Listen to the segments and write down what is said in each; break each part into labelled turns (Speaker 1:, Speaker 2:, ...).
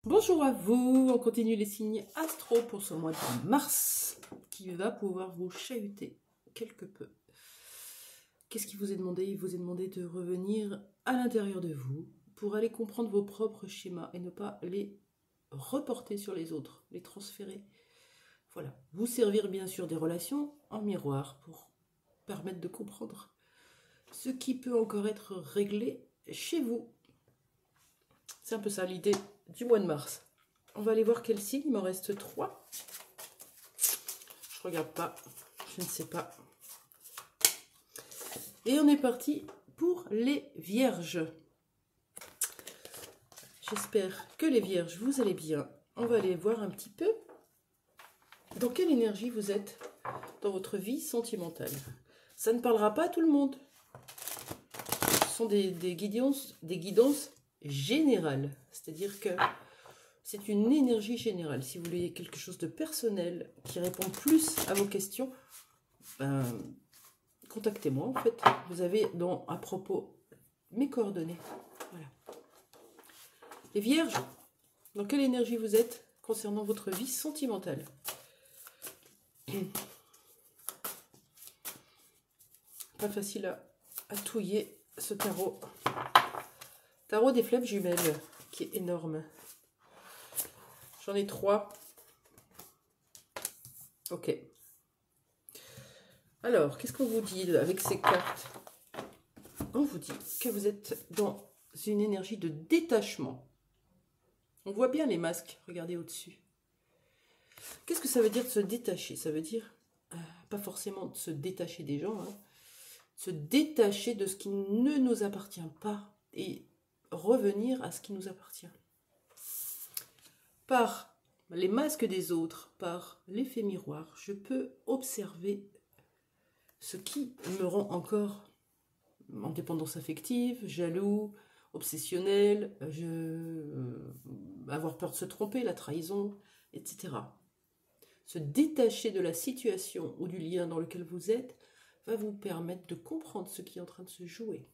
Speaker 1: Bonjour à vous, on continue les signes astro pour ce mois de mars qui va pouvoir vous chahuter quelque peu. Qu'est-ce qui vous est demandé? Il vous est demandé de revenir à l'intérieur de vous pour aller comprendre vos propres schémas et ne pas les reporter sur les autres, les transférer. Voilà, vous servir bien sûr des relations en miroir pour permettre de comprendre ce qui peut encore être réglé chez vous. C'est un peu ça l'idée du mois de mars. On va aller voir quel signe, il m'en reste 3. Je regarde pas, je ne sais pas. Et on est parti pour les vierges. J'espère que les vierges, vous allez bien. On va aller voir un petit peu dans quelle énergie vous êtes dans votre vie sentimentale. Ça ne parlera pas à tout le monde. Ce sont des guidances générales. C'est-à-dire que c'est une énergie générale. Si vous voulez quelque chose de personnel qui répond plus à vos questions, contactez-moi en fait. Vous avez à propos mes coordonnées. Voilà. Les vierges, dans quelle énergie vous êtes concernant votre vie sentimentale? Pas facile à touiller ce tarot. Tarot des flammes jumelles, qui est énorme. J'en ai 3. Ok. Alors, qu'est-ce qu'on vous dit avec ces cartes? On vous dit que vous êtes dans une énergie de détachement. On voit bien les masques, regardez au-dessus. Qu'est-ce que ça veut dire de se détacher? Ça veut dire, pas forcément de se détacher des gens, hein, se détacher de ce qui ne nous appartient pas et revenir à ce qui nous appartient. Par les masques des autres, par l'effet miroir, je peux observer ce qui me rend encore en dépendance affective, jaloux, obsessionnel, avoir peur de se tromper, la trahison, etc. Se détacher de la situation ou du lien dans lequel vous êtes va vous permettre de comprendre ce qui est en train de se jouer.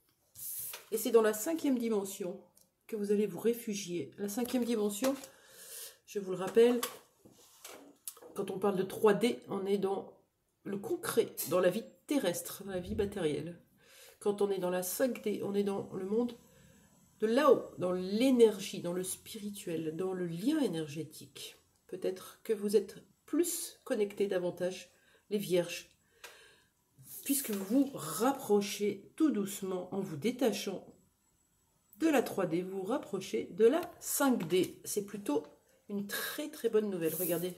Speaker 1: Et c'est dans la 5e dimension que vous allez vous réfugier. La 5e dimension, je vous le rappelle, quand on parle de 3D, on est dans le concret, dans la vie terrestre, dans la vie matérielle. Quand on est dans la 5D, on est dans le monde de là-haut, dans l'énergie, dans le spirituel, dans le lien énergétique. Peut-être que vous êtes plus connectés davantage, les vierges, puisque vous vous rapprochez tout doucement en vous détachant de la 3D, vous vous rapprochez de la 5D. C'est plutôt une très très bonne nouvelle. Regardez,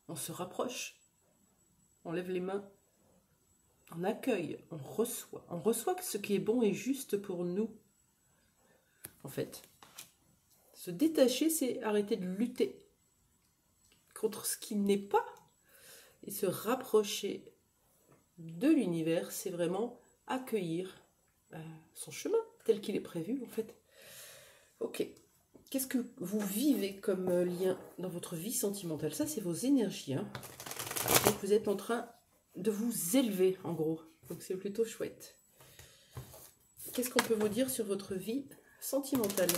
Speaker 1: on se rapproche, on lève les mains, on accueille, on reçoit ce qui est bon et juste pour nous. En fait, se détacher, c'est arrêter de lutter contre ce qui n'est pas, et se rapprocher de l'univers, c'est vraiment accueillir son chemin tel qu'il est prévu en fait. Ok, qu'est-ce que vous vivez comme lien dans votre vie sentimentale? Ça, c'est vos énergies, hein. Donc vous êtes en train de vous élever en gros, donc c'est plutôt chouette. Qu'est-ce qu'on peut vous dire sur votre vie sentimentale?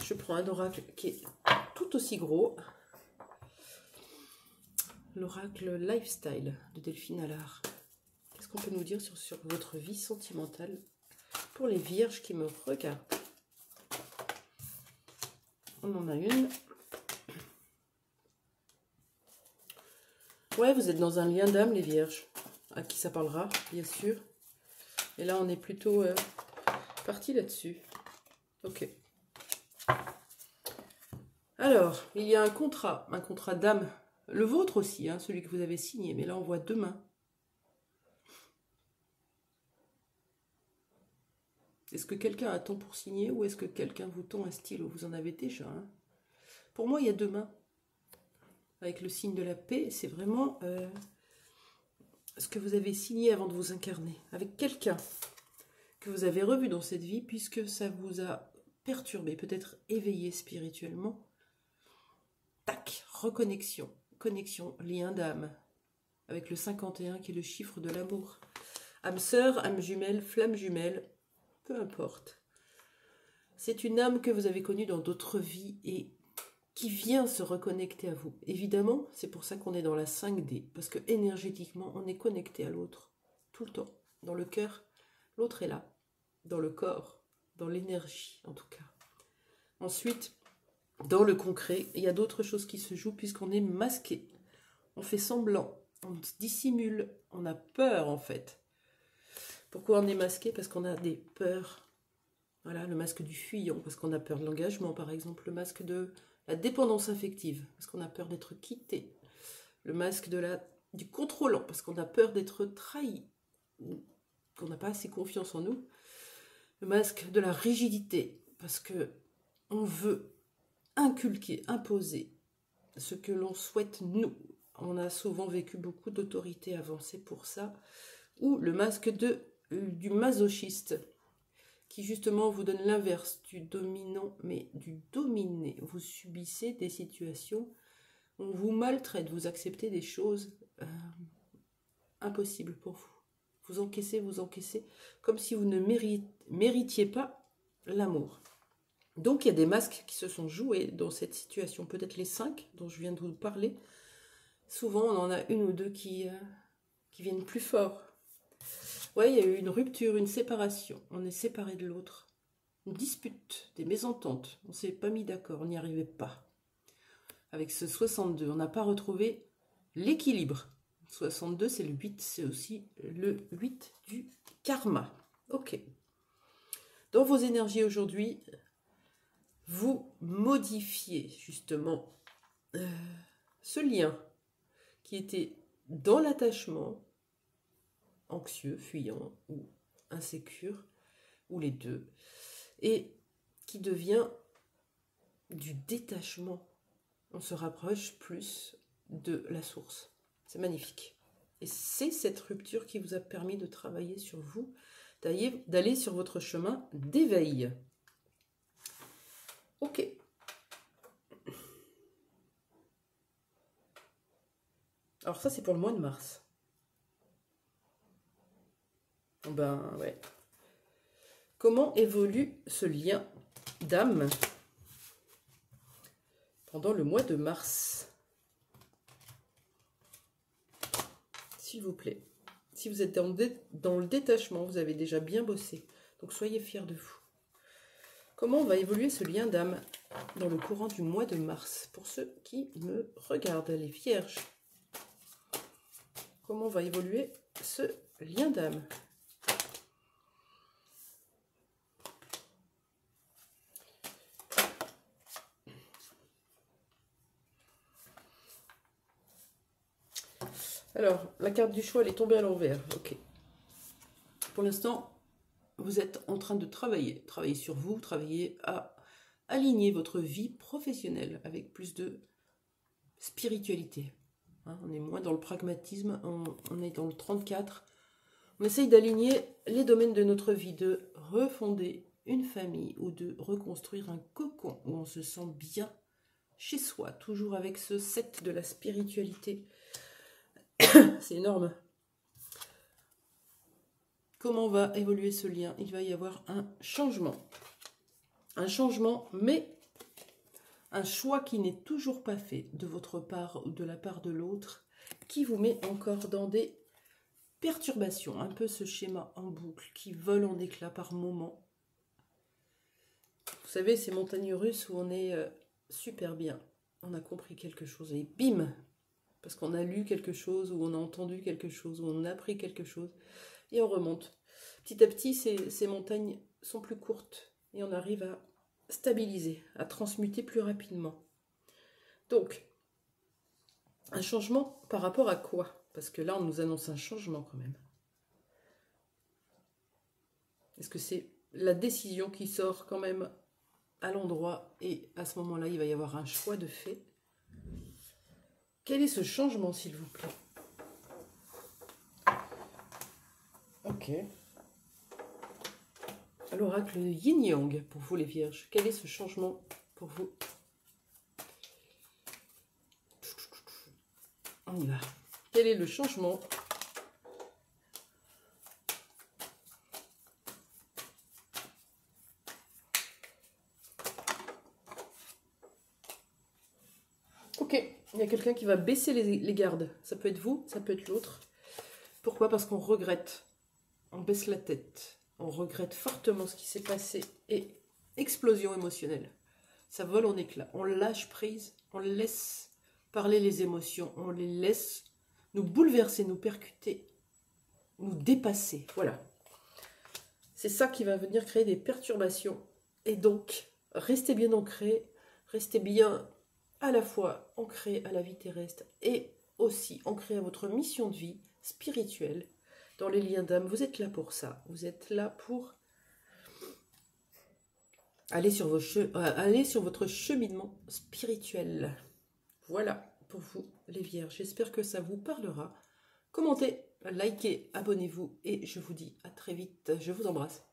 Speaker 1: Je prends un oracle qui est tout aussi gros, l'oracle Lifestyle de Delphine Allard. Qu'est-ce qu'on peut nous dire sur votre vie sentimentale pour les vierges qui me regardent? On en a une. Ouais, vous êtes dans un lien d'âme, les vierges. À qui ça parlera, bien sûr. Et là, on est plutôt parti là-dessus. Ok. Alors, il y a un contrat d'âme. Le vôtre aussi, hein, celui que vous avez signé. Mais là, on voit 2 mains. Est-ce que quelqu'un attend pour signer ou est-ce que quelqu'un vous tend un stylo? Vous en avez déjà, hein. Pour moi, il y a 2 mains. Avec le signe de la paix, c'est vraiment ce que vous avez signé avant de vous incarner. Avec quelqu'un que vous avez revu dans cette vie, puisque ça vous a perturbé, peut-être éveillé spirituellement. Tac, reconnexion, connexion, lien d'âme. Avec le 51 qui est le chiffre de l'amour. Âme sœur, âme jumelle, flamme jumelle, peu importe. C'est une âme que vous avez connue dans d'autres vies et qui vient se reconnecter à vous. Évidemment, c'est pour ça qu'on est dans la 5D, parce que énergétiquement, on est connecté à l'autre, tout le temps. Dans le cœur, l'autre est là. Dans le corps, dans l'énergie en tout cas. Ensuite, dans le concret, il y a d'autres choses qui se jouent puisqu'on est masqué. On fait semblant, on se dissimule, on a peur en fait. Pourquoi on est masqué? Parce qu'on a des peurs. Voilà, le masque du fuyant, parce qu'on a peur de l'engagement par exemple, le masque de la dépendance affective, parce qu'on a peur d'être quitté, le masque du contrôlant, parce qu'on a peur d'être trahi, qu'on n'a pas assez confiance en nous, le masque de la rigidité, parce que on veut inculquer, imposer ce que l'on souhaite nous. On a souvent vécu beaucoup d'autorité avancée pour ça, ou le masque du masochiste, qui justement vous donne l'inverse du dominant, mais du dominé. Vous subissez des situations, on vous maltraite, vous acceptez des choses impossibles pour vous. Vous encaissez, comme si vous ne méritiez pas l'amour. Donc il y a des masques qui se sont joués dans cette situation, peut-être les 5 dont je viens de vous parler. Souvent on en a une ou deux qui viennent plus fort. Ouais, il y a eu une rupture, une séparation, on est séparé de l'autre. Une dispute, des mésententes, on ne s'est pas mis d'accord, on n'y arrivait pas. Avec ce 62, on n'a pas retrouvé l'équilibre. 62, c'est le 8, c'est aussi le 8 du karma. Ok. Dans vos énergies aujourd'hui, vous modifiez justement ce lien qui était dans l'attachement, anxieux, fuyant ou insécure, ou les deux, et qui devient du détachement. On se rapproche plus de la source. C'est magnifique. Et c'est cette rupture qui vous a permis de travailler sur vous, d'aller sur votre chemin d'éveil. Ok. Alors ça, c'est pour le mois de mars. Ben ouais. Comment évolue ce lien d'âme pendant le mois de mars? S'il vous plaît. Si vous êtes dans le détachement, vous avez déjà bien bossé. Donc soyez fiers de vous. Comment va évoluer ce lien d'âme dans le courant du mois de mars? Pour ceux qui me regardent, les vierges. Comment va évoluer ce lien d'âme? Alors, la carte du choix, elle est tombée à l'envers. Ok. Pour l'instant, vous êtes en train de travailler sur vous, travailler à aligner votre vie professionnelle avec plus de spiritualité. Hein, on est moins dans le pragmatisme, on est dans le 34. On essaye d'aligner les domaines de notre vie, de refonder une famille ou de reconstruire un cocon où on se sent bien chez soi, toujours avec ce 7 de la spiritualité. C'est énorme. Comment va évoluer ce lien? Il va y avoir un changement. Un changement, mais un choix qui n'est toujours pas fait de votre part ou de la part de l'autre, qui vous met encore dans des perturbations. Un peu ce schéma en boucle qui vole en éclats par moments. Vous savez, ces montagnes russes où on est super bien. On a compris quelque chose et bim! Parce qu'on a lu quelque chose, ou on a entendu quelque chose, ou on a appris quelque chose, et on remonte. Petit à petit, ces montagnes sont plus courtes, et on arrive à stabiliser, à transmuter plus rapidement. Donc, un changement par rapport à quoi? Parce que là, on nous annonce un changement quand même. Est-ce que c'est la décision qui sort quand même à l'endroit, et à ce moment-là, il va y avoir un choix de fait? Quel est ce changement, s'il vous plaît? Ok. L'oracle Yin-Yang pour vous, les vierges. Quel est ce changement pour vous? On y va. Quel est le changement Ok, il y a quelqu'un qui va baisser les gardes. Ça peut être vous, ça peut être l'autre. Pourquoi? Parce qu'on regrette. On baisse la tête. On regrette fortement ce qui s'est passé. Et explosion émotionnelle. Ça vole en éclats. On lâche prise. On laisse parler les émotions. On les laisse nous bouleverser, nous percuter, nous dépasser. Voilà. C'est ça qui va venir créer des perturbations. Et donc, restez bien ancrés. Restez bien à la fois ancré à la vie terrestre et aussi ancré à votre mission de vie spirituelle. Dans les liens d'âme, vous êtes là pour ça. Vous êtes là pour aller sur votre cheminement spirituel. Voilà pour vous les vierges. J'espère que ça vous parlera. Commentez, likez, abonnez-vous et je vous dis à très vite. Je vous embrasse.